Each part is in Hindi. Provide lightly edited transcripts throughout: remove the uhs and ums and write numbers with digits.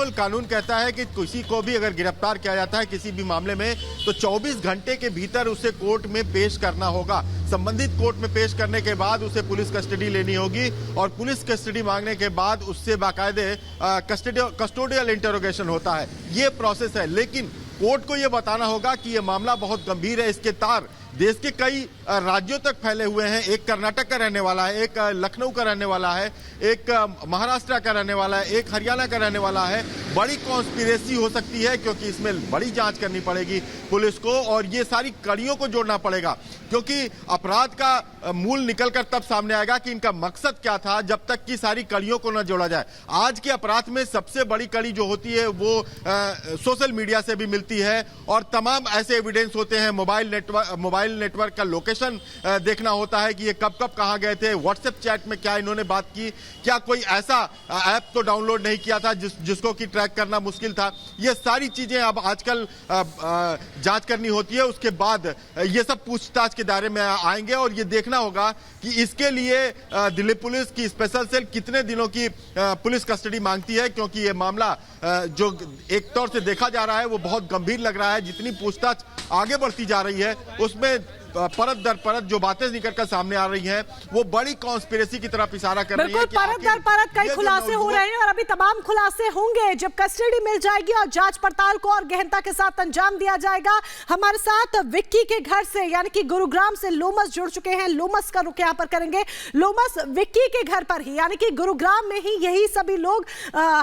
बिल्कुल, कानून कहता है कि किसी को भी अगर गिरफ्तार किया जाता है किसी भी मामले में तो 24 घंटे के भीतर उसे कोर्ट में पेश करना होगा। संबंधित कोर्ट में पेश करने के बाद उसे पुलिस कस्टडी लेनी होगी और पुलिस कस्टडी मांगने के बाद उससे बाकायदे कस्टोडियल इंटरोगेशन होता है। ये प्रोसेस है, लेकिन कोर्ट को यह बताना होगा कि यह मामला बहुत गंभीर है। इसके तार देश के कई राज्यों तक फैले हुए हैं। एक कर्नाटक का रहने वाला है, एक लखनऊ का रहने वाला है, एक महाराष्ट्र का रहने वाला है, एक हरियाणा का रहने वाला है। बड़ी कॉन्स्पिरेसी हो सकती है क्योंकि इसमें बड़ी जांच करनी पड़ेगी पुलिस को और ये सारी कड़ियों को जोड़ना पड़ेगा, क्योंकि अपराध का मूल निकलकर तब सामने आएगा कि इनका मकसद क्या था, जब तक कि सारी कड़ियों को न जोड़ा जाए। आज के अपराध में सबसे बड़ी कड़ी जो होती है वो सोशल मीडिया से भी मिलती है और तमाम ऐसे एविडेंस होते हैं। मोबाइल नेटवर्क का लोकेशन देखना होता है कि ये कब कब कहां गए थे, व्हाट्सएप चैट में क्या इन्होंने बात की, क्या कोई ऐसा ऐप तो डाउनलोड नहीं किया था जिसको कि ट्रैक करना मुश्किल था। ये सारी चीजें अब आजकल जांच करनी होती है। उसके बाद ये सब पूछताछ के दायरे में आएंगे और ये देखना होगा कि इसके लिए दिल्ली पुलिस की स्पेशल सेल कितने दिनों की पुलिस कस्टडी मांगती है, क्योंकि ये मामला जो एक तौर से देखा जा रहा है वो बहुत गंभीर लग रहा है। जितनी पूछताछ आगे बढ़ती जा रही है उसमें परत दर परत जो बातें निकलकर सामने आ रही हैं वो बड़ी कॉन्स्पिरेसी की तरफ इशारा कर रही है। बिल्कुल, परत दर परत कई खुलासे हो रहे हैं और अभी तमाम खुलासे होंगे जब कस्टडी मिल जाएगी और जांच पड़ताल को और गहनता के साथ अंजाम दिया जाएगा। हमारे साथ विक्की के घर से यानी कि गुरुग्राम से लोमस जुड़ चुके हैं। लोमस का रुख यहाँ पर करेंगे। लोमस, विक्की के घर पर ही यानी कि गुरुग्राम में ही यही सभी लोग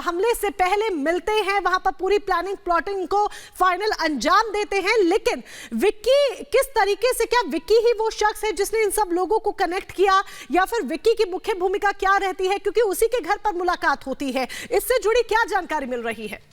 हमले से पहले मिलते हैं, वहां पर पूरी प्लानिंग प्लॉटिंग को फाइनल अंजाम देते हैं। लेकिन विक्की किस तरीके से, विक्की ही वो शख्स है जिसने इन सब लोगों को कनेक्ट किया या फिर विक्की की मुख्य भूमिका क्या रहती है, क्योंकि उसी के घर पर मुलाकात होती है। इससे जुड़ी क्या जानकारी मिल रही है?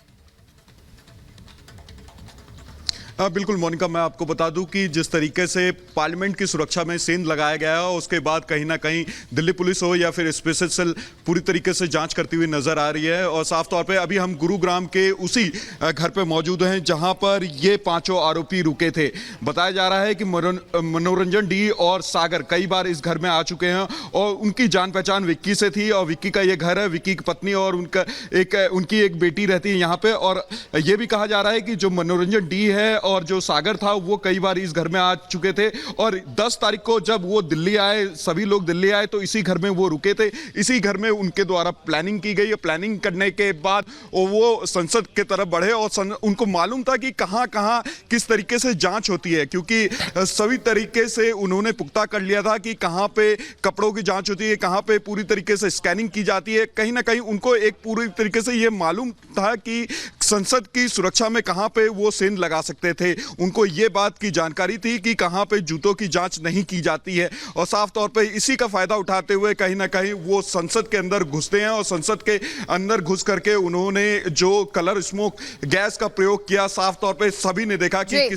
बिल्कुल मोनिका, मैं आपको बता दूं कि जिस तरीके से पार्लियामेंट की सुरक्षा में सेंध लगाया गया है उसके बाद कहीं ना कहीं दिल्ली पुलिस हो या फिर स्पेशल सेल पूरी तरीके से जांच करती हुई नजर आ रही है। और साफ तौर पे अभी हम गुरुग्राम के उसी घर पे मौजूद हैं जहां पर ये पांचों आरोपी रुके थे। बताया जा रहा है कि मनोरंजन डी और सागर कई बार इस घर में आ चुके हैं और उनकी जान पहचान विक्की से थी और विक्की का ये घर है। विक्की की पत्नी और उनकी एक बेटी रहती है यहाँ पे। और ये भी कहा जा रहा है कि जो मनोरंजन डी है और जो सागर था वो कई बार इस घर में आ चुके थे और 10 तारीख को जब वो दिल्ली आए, सभी लोग दिल्ली आए तो इसी घर में वो रुके थे। इसी घर में उनके द्वारा प्लानिंग की गई। प्लानिंग करने के बाद वो संसद के तरफ बढ़े और उनको मालूम था कि कहां कहां किस तरीके से जांच होती है, क्योंकि सभी तरीके से उन्होंने पुख्ता कर लिया था कि कहां पे कपड़ों की जांच होती है, कहां पे पूरी तरीके से स्कैनिंग की जाती है। कहीं ना कहीं उनको एक पूरी तरीके से ये मालूम था कि संसद की सुरक्षा में कहां पे वो सेंध लगा सकते थे। उनको ये बात की जानकारी थी कि कहां पे जूतों की जांच नहीं की जाती है और साफ तौर पे इसी का फायदा उठाते हुए कहीं ना कहीं वो संसद के अंदर घुसते हैं और संसद के अंदर घुस करके उन्होंने जो कलर स्मोक गैस का प्रयोग किया, साफ तौर पे सभी ने देखा कि